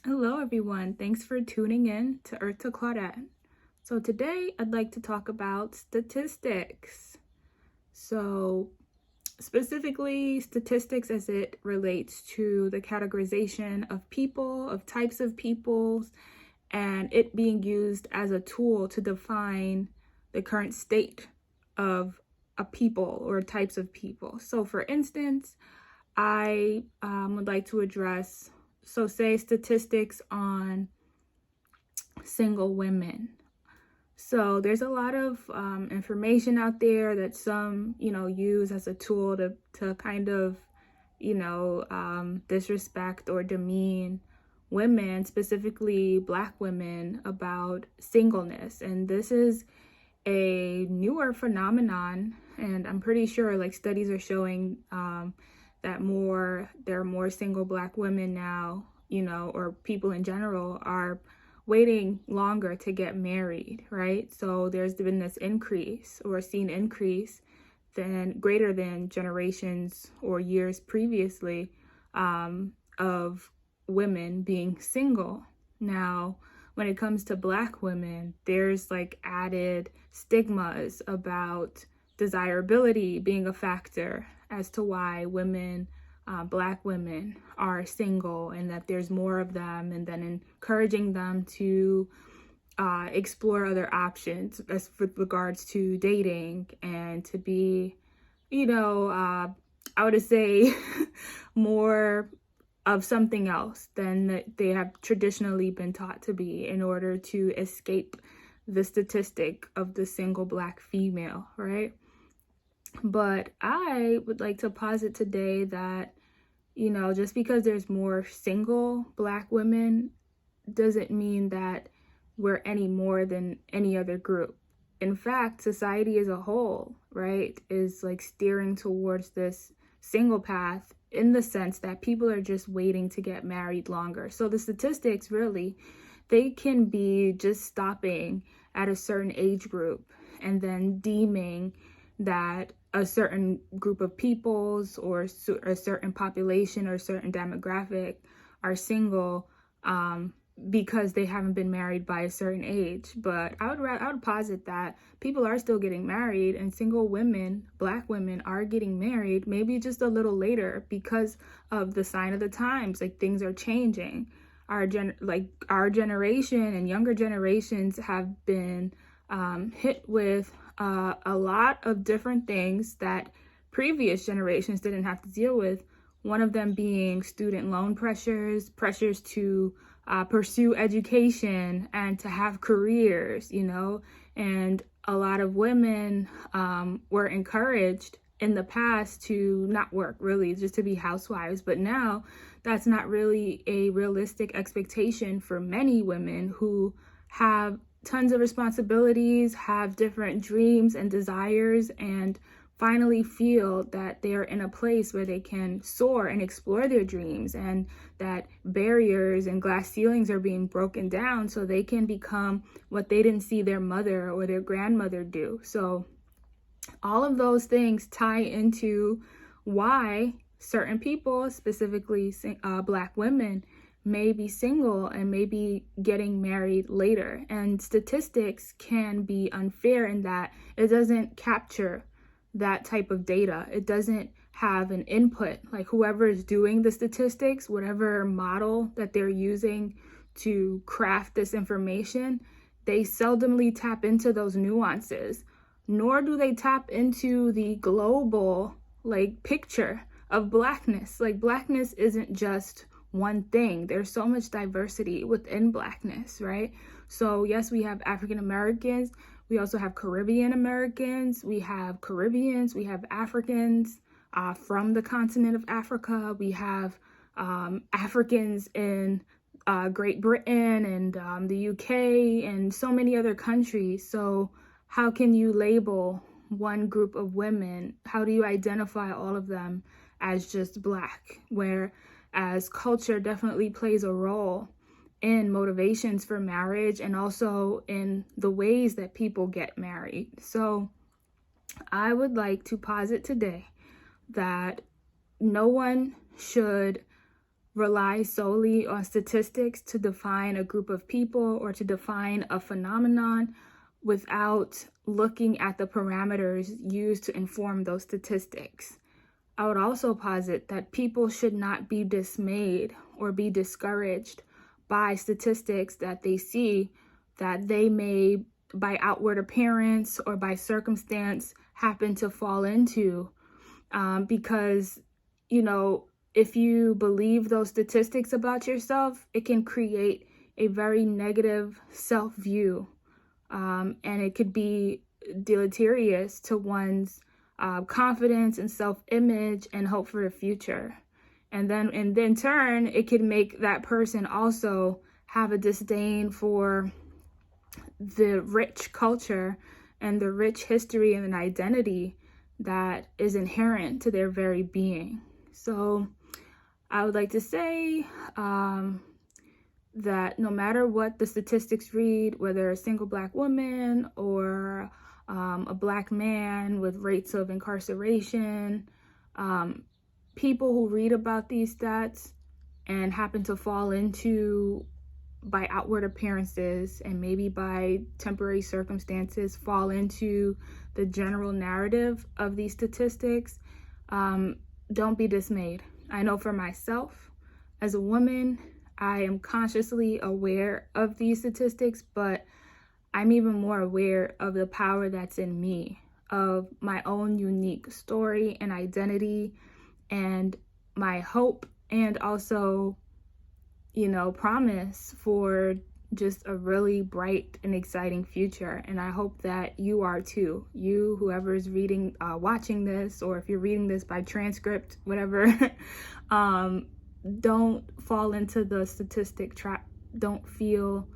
Hello, everyone. Thanks for tuning in to Earth to Claudette. So, today I'd like to talk about statistics. So, specifically, statistics as it relates to the categorization of people, of types of peoples, and it being used as a tool to define the current state of a people or types of people. So, for instance, I would like to address, say, statistics on single women. So there's a lot of information out there that some, use as a tool to kind of, disrespect or demean women, specifically Black women, about singleness. And this is a newer phenomenon, and I'm pretty sure like studies are showing that there are more single Black women now, or people in general are waiting longer to get married, right? So there's been this increase or seen increase than greater than generations or years previously of women being single. Now, when it comes to Black women, there's like added stigmas about desirability being a factor as to why Black women are single, and that there's more of them, and then encouraging them to explore other options as with regards to dating and to be, I would say more of something else than that they have traditionally been taught to be in order to escape the statistic of the single Black female, right? But I would like to posit today that, just because there's more single Black women doesn't mean that we're any more than any other group. In fact, society as a whole, right, is like steering towards this single path in the sense that people are just waiting to get married longer. So the statistics really, they can be just stopping at a certain age group and then deeming that a certain group of peoples or a certain population or a certain demographic are single because they haven't been married by a certain age. But I would posit that people are still getting married, and single women, Black women, are getting married, maybe just a little later because of the sign of the times. Like, things are changing. Our generation and younger generations have been hit with a lot of different things that previous generations didn't have to deal with. One of them being student loan pressures to pursue education and to have careers, and a lot of women were encouraged in the past to not work, really, just to be housewives. But now that's not really a realistic expectation for many women who have tons of responsibilities, have different dreams and desires, and finally feel that they're in a place where they can soar and explore their dreams, and that barriers and glass ceilings are being broken down so they can become what they didn't see their mother or their grandmother do. So all of those things tie into why certain people, specifically Black women, may be single and may be getting married later. And statistics can be unfair in that it doesn't capture that type of data. It doesn't have an input. Like, whoever is doing the statistics, whatever model that they're using to craft this information, they seldomly tap into those nuances, nor do they tap into the global picture of Blackness. Like, Blackness isn't just one thing. There's so much diversity within Blackness, right? So yes, we have African Americans. We also have Caribbean Americans. We have Caribbeans. We have Africans from the continent of Africa. We have Africans in Great Britain and the UK and so many other countries. So how can you label one group of women? How do you identify all of them as just Black? Whereas culture definitely plays a role in motivations for marriage and also in the ways that people get married. So I would like to posit today that no one should rely solely on statistics to define a group of people or to define a phenomenon without looking at the parameters used to inform those statistics. I would also posit that people should not be dismayed or be discouraged by statistics that they see that they may, by outward appearance or by circumstance, happen to fall into. Because, if you believe those statistics about yourself, it can create a very negative self-view. And it could be deleterious to one's confidence and self-image and hope for the future. And then in turn, it could make that person also have a disdain for the rich culture and the rich history and an identity that is inherent to their very being. So I would like to say that no matter what the statistics read, whether a single Black woman or a Black man with rates of incarceration, people who read about these stats and happen to fall into, by outward appearances and maybe by temporary circumstances, fall into the general narrative of these statistics, don't be dismayed. I know for myself, as a woman, I am consciously aware of these statistics, but I'm even more aware of the power that's in me, of my own unique story and identity, and my hope, and also, promise for just a really bright and exciting future. And I hope that you are too. You, whoever's reading, watching this, or if you're reading this by transcript, whatever, don't fall into the statistic trap. Don't feel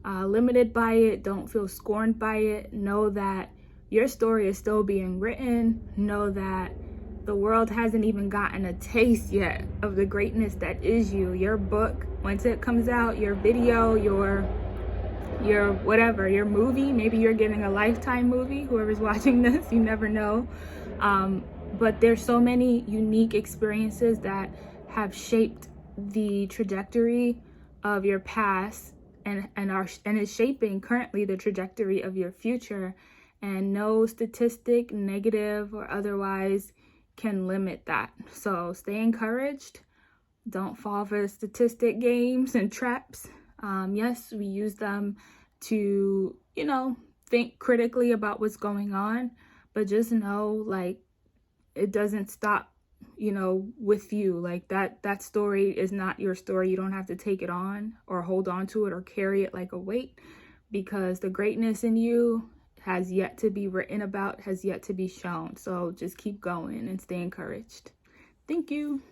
limited by it. Don't feel scorned by it. Know that your story is still being written. Know that the world hasn't even gotten a taste yet of the greatness that is you. Your book, once it comes out, your video, your whatever, your movie, maybe you're getting a Lifetime movie, whoever's watching this, you never know. But there's so many unique experiences that have shaped the trajectory of your past and is shaping currently the trajectory of your future. And no statistic, negative or otherwise, can limit that. So stay encouraged. Don't fall for the statistic games and traps. Yes, we use them to, think critically about what's going on, but just know, it doesn't stop, with you. That story is not your story. You don't have to take it on or hold on to it or carry it like a weight, because the greatness in you has yet to be written about, has yet to be shown. So just keep going and stay encouraged. Thank you.